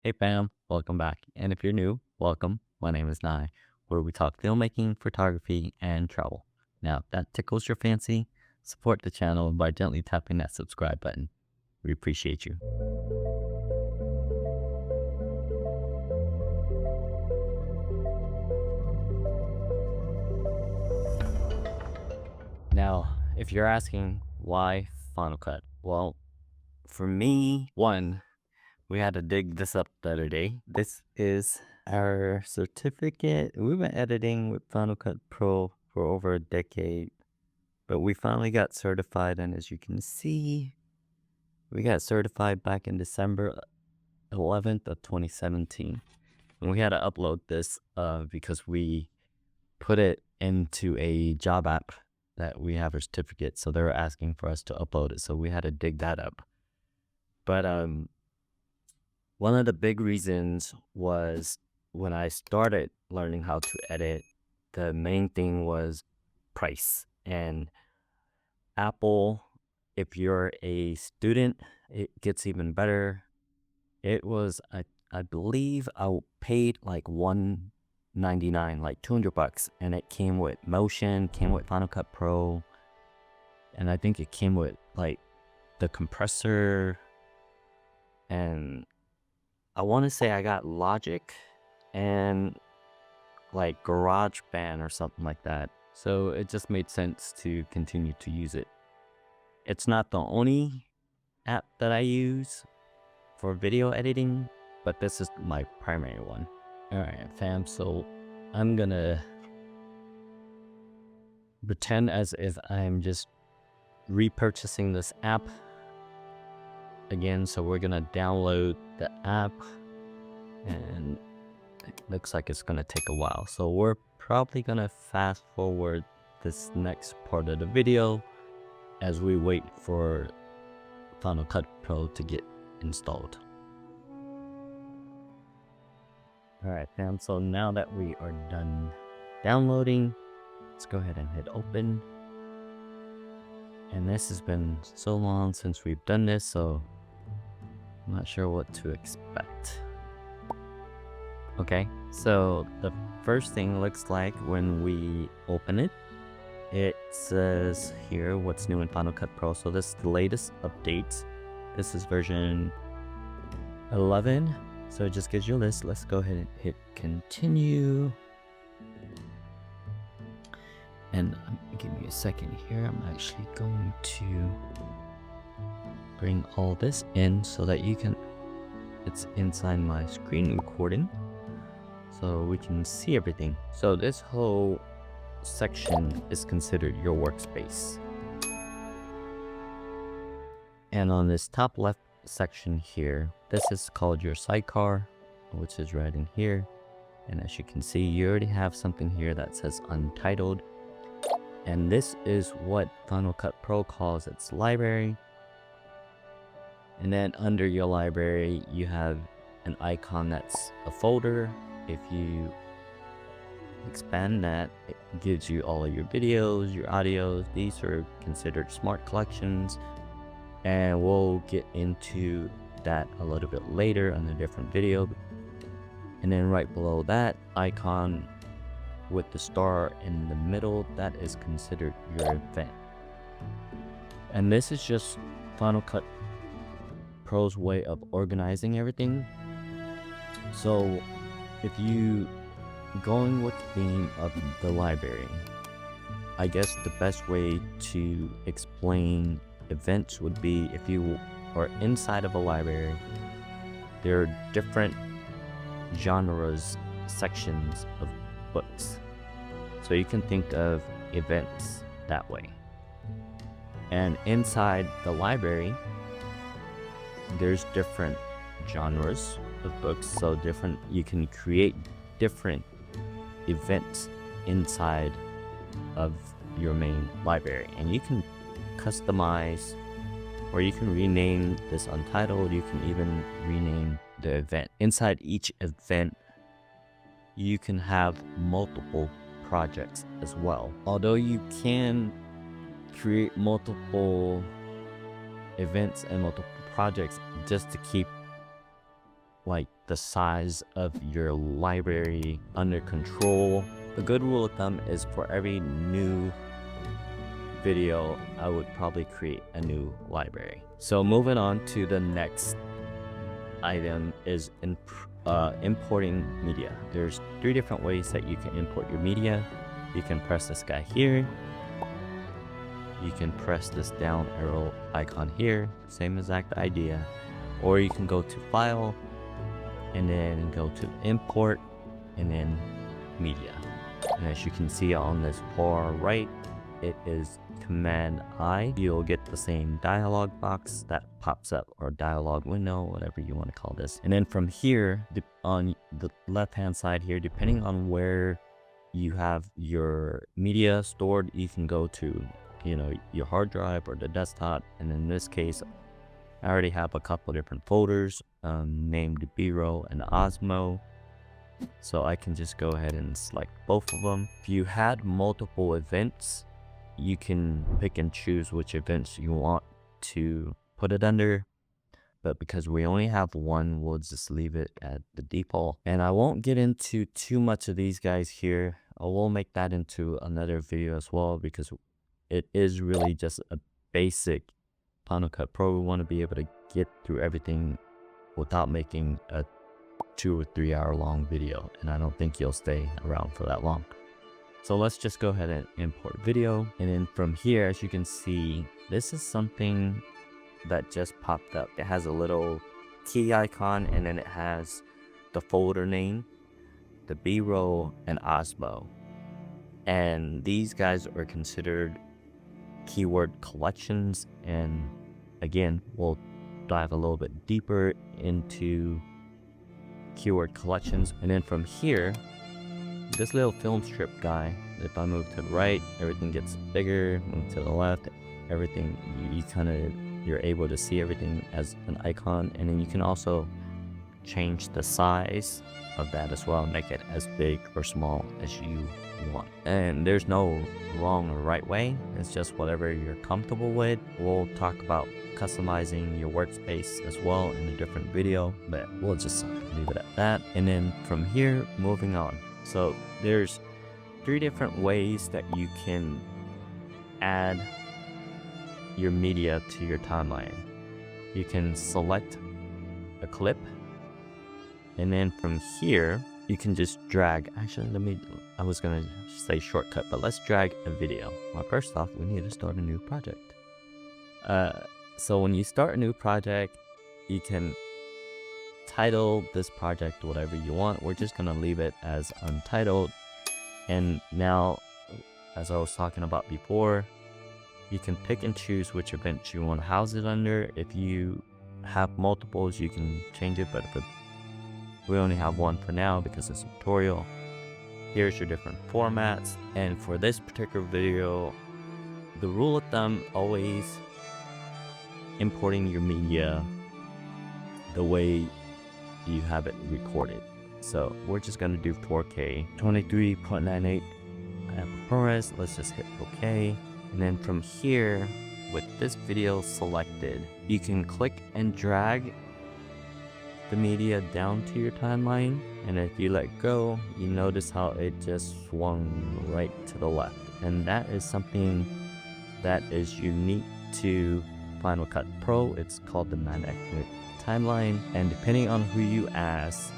Hey fam, welcome back. And if you're new, welcome. My name is Nye, where we talk filmmaking, photography, and travel. Now, if that tickles your fancy, support the channel by gently tapping that subscribe button. We appreciate you. Now, if you're asking why Final Cut, well, for me, one, we had to dig this up the other day. This is our certificate. We've been editing with Final Cut Pro for over a decade, but we finally got certified. And as you can see, we got certified back in December 11th of 2017. And we had to upload this because we put it into a job app that we have a certificate. So they were asking for us to upload it. So we had to dig that up. But one of the big reasons was when I started learning how to edit, the main thing was price. And Apple, if you're a student, it gets even better. It was, I believe I paid like $199, like $200, and it came with Motion, came with Final Cut Pro, and I think it came with like the compressor, and I want to say I got Logic and like GarageBand or something like that. So it just made sense to continue to use it. It's not the only app that I use for video editing, but this is my primary one. All right, fam. So I'm gonna pretend as if I'm just repurchasing this app again. So we're gonna download the app, and it looks like it's gonna take a while. So we're probably gonna fast forward this next part of the video as we wait for Final Cut Pro to get installed. All right, fam. So now that we are done downloading, let's go ahead and hit open. And this has been so long since we've done this, so I'm not sure what to expect. Okay, so the first thing looks like when we open it, it says here what's new in Final Cut Pro. So this is the latest update. This is version 11. So it just gives you a list. Let's go ahead and hit continue. And give me a second here. I'm actually going to bring all this in so that you can, it's inside my screen recording, so we can see everything. So this whole section is considered your workspace. And on this top left section here, this is called your sidecar, which is right in here. And as you can see, you already have something here that says Untitled. And this is what Final Cut Pro calls its library. And then under your library, you have an icon that's a folder. If you expand that, it gives you all of your videos, your audios. These are considered smart collections, and we'll get into that a little bit later on a different video. And then right below that icon with the star in the middle, that is considered your event. And this is just Final Cut Pro's way of organizing everything. So if you going with the theme of the library, I guess the best way to explain events would be if you are inside of a library, there are different genres, sections of books. So you can think of events that way. And inside the library, there's different genres of books. So you can create different events inside of your main library, and you can customize, or you can rename this Untitled. You can even rename the event. Inside each event, you can have multiple projects as well. Although you can create multiple events and multiple projects just to keep like the size of your library under control. The good rule of thumb is for every new video, I would probably create a new library. So moving on to the next item is importing media. There's 3 different ways that you can import your media. You can press this guy here. You can press this down arrow icon here, same exact idea. Or you can go to File, and then go to Import, and then Media. And as you can see on this far right, it is Command I. You'll get the same dialog box that pops up, or dialog window, whatever you want to call this. And then from here, on the left hand side here, depending on where you have your media stored, you can go to, you know, your hard drive or the desktop. And in this case, I already have a couple different folders named 𝗪𝗧𝗏 and 𝗪𝗧𝗏. So I can just go ahead and select both of them. If you had multiple events, you can pick and choose which events you want to put it under. But because we only have one, we'll just leave it at the default. And I won't get into too much of these guys here. I will make that into another video as well, because it is really just a basic Final Cut Pro. We want to be able to get through everything without making a 2 or 3 hour long video, and I don't think you'll stay around for that long. So let's just go ahead and import video. And then from here, as you can see, this is something that just popped up. It has a little key icon, and then it has the folder name, the 𝗪𝗏 and 𝗪𝗧𝗏. And these guys are considered keyword collections. And again, we'll dive a little bit deeper into keyword collections. And then from here, this little film strip guy, if I move to the right, everything gets bigger. Move to the left, everything, you're able to see everything as an icon. And then you can also change the size of that as well, make it as big or small as you want. And there's no wrong or right way, it's just whatever you're comfortable with. We'll talk about customizing your workspace as well in a different video, but we'll just leave it at that. And then from here, moving on. So there's 3 different ways that you can add your media to your timeline. You can select a clip, and then from here you can just drag. Actually, I was gonna say shortcut, but let's drag a video. Well, first off, we need to start a new project. So when you start a new project, you can title this project whatever you want. We're just gonna leave it as Untitled. And now, as I was talking about before, you can pick and choose which events you want to house it under. If you have multiples, you can change it, but we only have one for now because it's a tutorial. Here's your different formats. And for this particular video, the rule of thumb, always importing your media the way you have it recorded. So we're just going to do 4K 23.98 ProRes. Let's just hit OK. And then from here, with this video selected, you can click and drag the media down to your timeline. And if you let go, you notice how it just swung right to the left. And that is something that is unique to Final Cut Pro. It's called the magnetic timeline. And depending on who you ask,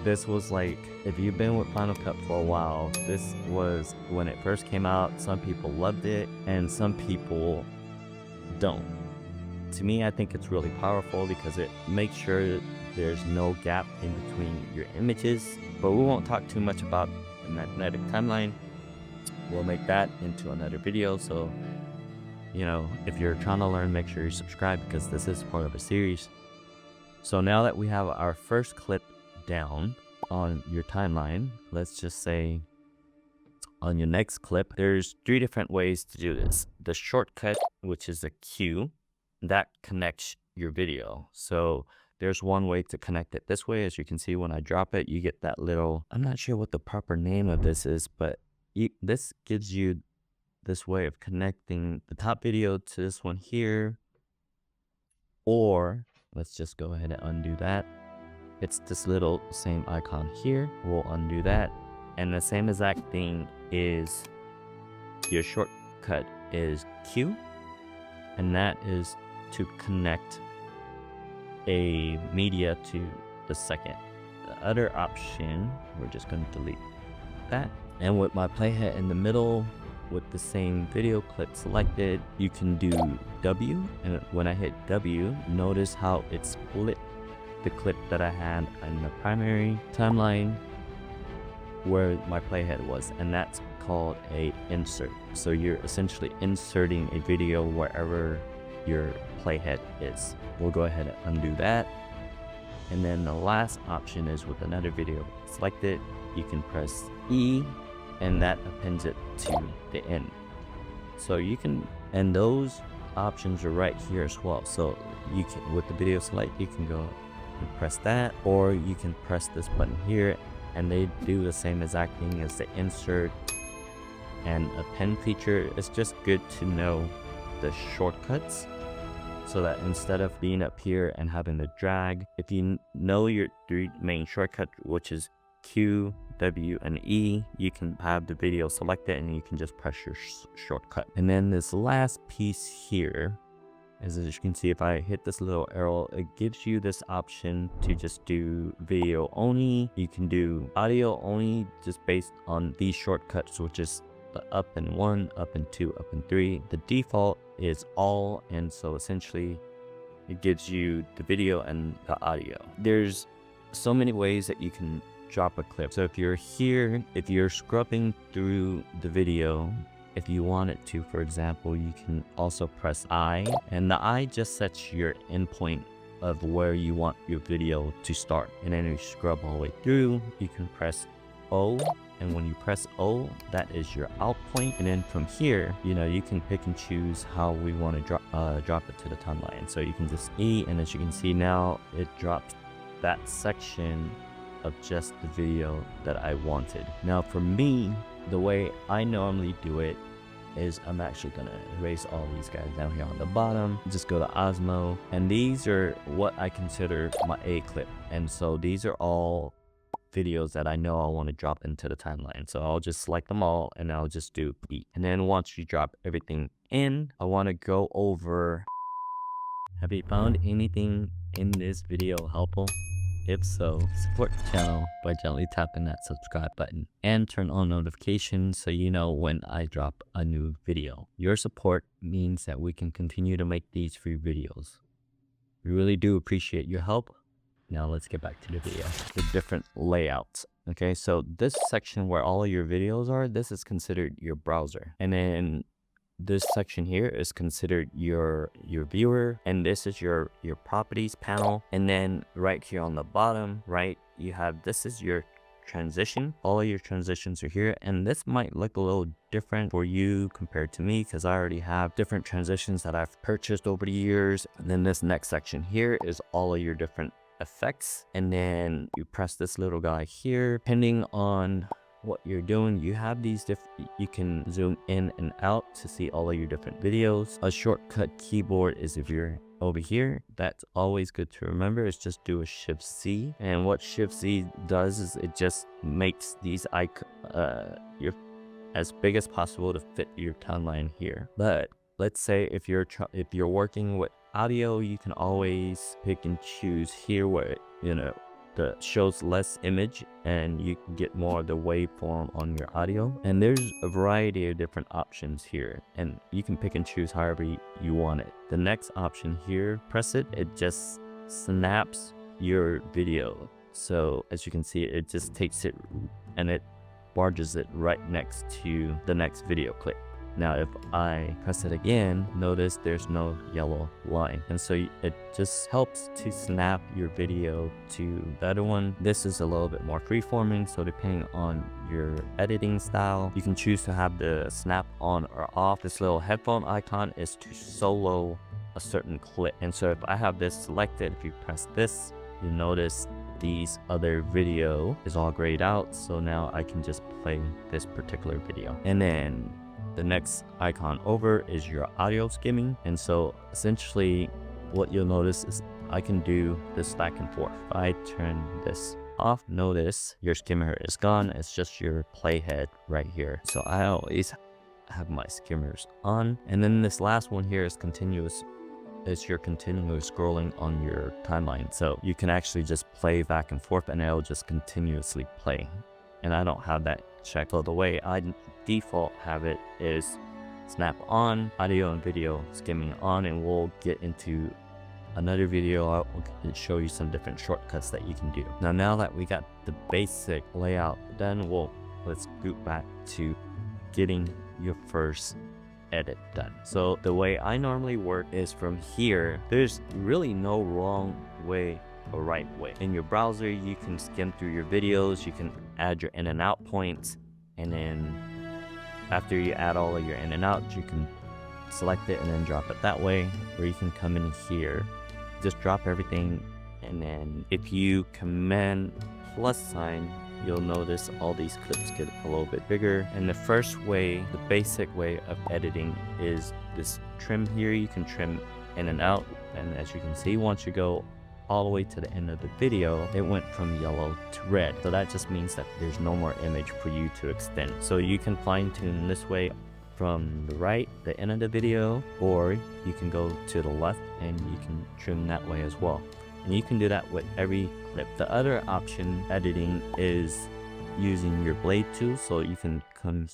this was like, if you've been with Final Cut for a while, this was when it first came out. Some people loved it and some people don't. To me, I think it's really powerful because it makes sure there's no gap in between your images. But we won't talk too much about the magnetic timeline. We'll make that into another video. So, you know, if you're trying to learn, make sure you subscribe because this is part of a series. So now that we have our first clip down on your timeline, let's just say on your next clip, there's 3 different ways to do this. The shortcut, which is a Q, that connects your video. So there's one way to connect it this way. As you can see, when I drop it, you get that little, I'm not sure what the proper name of this is, but this gives you this way of connecting the top video to this one here. Or let's just go ahead and undo that. it's this little same icon here. We'll undo that. And the same exact thing is your shortcut is Q, and that is to connect a media to the second. The other option, we're just going to delete that. And with my playhead in the middle, with the same video clip selected, you can do W. And when I hit W, notice how it split the clip that I had in the primary timeline where my playhead was, and that's called a insert. So you're essentially inserting a video wherever your playhead is. We'll go ahead and undo that. And then the last option is with another video selected, you can press E, and that appends it to the end. So you can, and those options are right here as well. So you can, with the video select, you can go and press that, or you can press this button here, and they do the same exact thing as the insert and append feature. It's just good to know the shortcuts, so that instead of being up here and having to drag, if you know your three main shortcuts, which is Q, W, and E, you can have the video selected and you can just press your shortcut. And then this last piece here, as you can see, if I hit this little arrow, it gives you this option to just do video only. You can do audio only just based on these shortcuts, which is the up and 1, up and 2, up and 3. The default is all, and so essentially it gives you the video and the audio. There's so many ways that you can drop a clip. So if you're here, if you're scrubbing through the video, if you wanted to, for example, you can also press I, and the I just sets your endpoint of where you want your video to start. And then you scrub all the way through, you can press O, and when you press O, that is your out point. And then from here, you can pick and choose how we want to drop it to the timeline. So you can just E, and as you can see now, it drops that section of just the video that I wanted. Now for me, the way I normally do it is I'm actually gonna erase all these guys down here on the bottom, just go to Osmo, and these are what I consider my A clip. And so these are all videos that I know I want to drop into the timeline. So I'll just select them all and I'll just do B. And then once you drop everything in, I want to go over, have you found anything in this video helpful? If so, support the channel by gently tapping that subscribe button and turn on notifications so you know when I drop a new video. Your support means that we can continue to make these free videos. We really do appreciate your help. Now let's get back to the video. The different layouts. Okay, so this section where all of your videos are, this is considered your browser. And then this section here is considered your viewer, and this is your properties panel. And then right here on the bottom right, you have, this is your transition. All of your transitions are here, and this might look a little different for you compared to me because I already have different transitions that I've purchased over the years. And then this next section here is all of your different effects, and then you press this little guy here. Depending on what you're doing, you have these different, you can zoom in and out to see all of your different videos. A shortcut keyboard is if you're over here. That's always good to remember. It's just do a Shift C, and what Shift C does is it just makes these your as big as possible to fit your timeline here. But let's say if you're working with audio, you can always pick and choose here where that shows less image and you can get more of the waveform on your audio. And there's a variety of different options here, and you can pick and choose however you want it. The next option here, press it, it just snaps your video. So as you can see, it just takes it and it barges it right next to the next video clip. Now if I press it again, notice there's no yellow line, and so it just helps to snap your video to the other one. This is a little bit more freeforming, so depending on your editing style, you can choose to have the snap on or off. This little headphone icon is to solo a certain clip, and so if I have this selected, if you press this, you notice these other video is all grayed out, so now I can just play this particular video. And then the next icon over is your audio skimming, and so essentially what you'll notice is I can do this back and forth. If I turn this off, notice your skimmer is gone. It's just your playhead right here. So I always have my skimmers on. And then this last one here is continuous. It's your continuous scrolling on your timeline. So you can actually just play back and forth and it'll just continuously play. And I don't have that checked. So the way I default have it is snap on, audio and video skimming on, and we'll get into another video. I'll show you some different shortcuts that you can do. Now that we got the basic layout done, let's scoot back to getting your first edit done. So the way I normally work is from here. There's really no wrong way or right way. In your browser, you can skim through your videos, you can add your in and out points, and then after you add all of your in and out, you can select it and then drop it that way. Or you can come in here, just drop everything, and then if you command +, you'll notice all these clips get a little bit bigger. And the first way, the basic way of editing is this trim here. You can trim in and out, and as you can see, once you go all the way to the end of the video, it went from yellow to red. So that just means that there's no more image for you to extend. So you can fine tune this way from the right, the end of the video, or you can go to the left and you can trim that way as well. And you can do that with every clip. The other option editing is using your blade tool. So you can come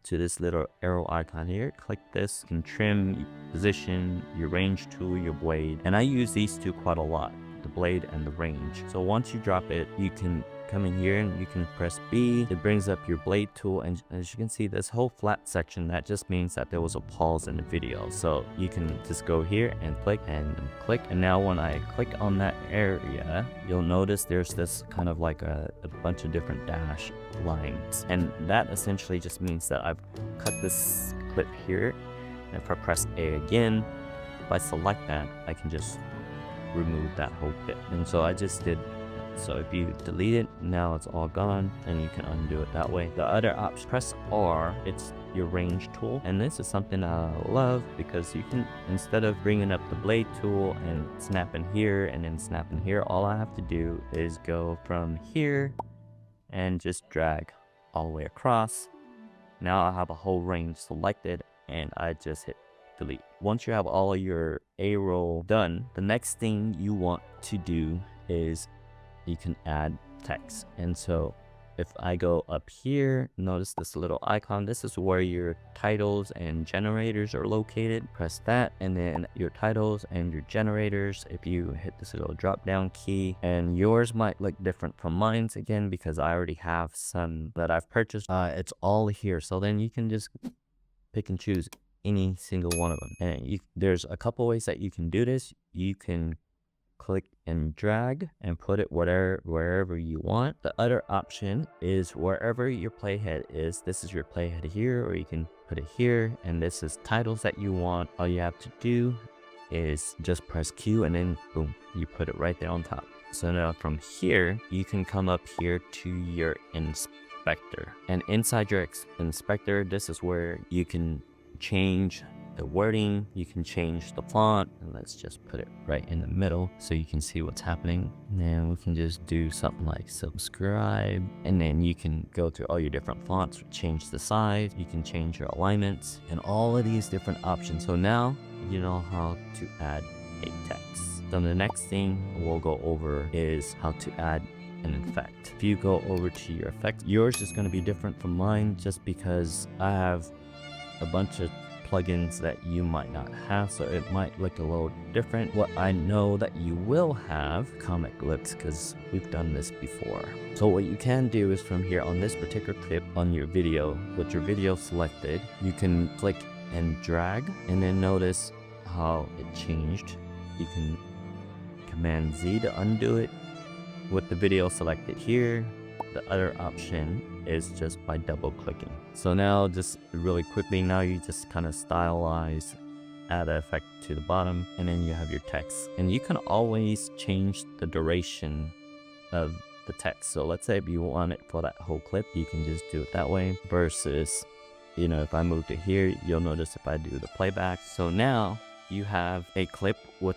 to this little arrow icon here, click this, you can trim, position, your range tool, your blade. And I use these two quite a lot, the blade and the range. So once you drop it, you can come in here and you can press B. It brings up your blade tool, and as you can see, this whole flat section, that just means that there was a pause in the video. So you can just go here and click, and now when I click on that area, you'll notice there's this kind of like a bunch of different dash lines, and that essentially just means that I've cut this clip here. And if I press A again, if I select that, I can just remove that whole bit. And so I just did. So if you delete it, now it's all gone, and you can undo it that way. The other option, press R, it's your range tool. And this is something I love because you can, instead of bringing up the blade tool and snapping here and then snapping here, all I have to do is go from here and just drag all the way across. Now I have a whole range selected, and I just hit delete. Once you have all of your A-roll done, the next thing you want to do is you can add text. And so if I go up here, notice this little icon. This is where your titles and generators are located. Press that, and then your titles and your generators, if you hit this little drop down key, and yours might look different from mine's again because I already have some that I've purchased. It's all here. So then you can just pick and choose any single one of them. And there's a couple ways that you can do this. You can click and drag and put it wherever you want. The other option is wherever your playhead is. This is your playhead here, or you can put it here, and this is titles that you want. All you have to do is just press Q, and then boom, you put it right there on top. So now from here, you can come up here to your inspector, and inside your inspector, this is where you can change the wording, you can change the font, and let's just put it right in the middle so you can see what's happening. And then we can just do something like subscribe, and then you can go through all your different fonts, change the size, you can change your alignments, and all of these different options. So now you know how to add a text. So the next thing we'll go over is how to add an effect. If you go over to your effects, yours is going to be different from mine just because I have a bunch of plugins that you might not have, so it might look a little different. What I know that you will have, comic clips, because we've done this before. So what you can do is from here on this particular clip on your video, with your video selected, you can click and drag, and then notice how it changed. You can command Z to undo it with the video selected here. The other option is just by double clicking. So now just really quickly, now you just kind of stylize, add an effect to the bottom, and then you have your text. And you can always change the duration of the text. So let's say if you want it for that whole clip, you can just do it that way, versus, you know, if I move to here, you'll notice if I do the playback. So now you have a clip with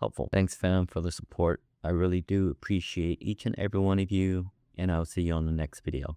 helpful. Thanks fam for the support. I really do appreciate each and every one of you, and I'll see you on the next video.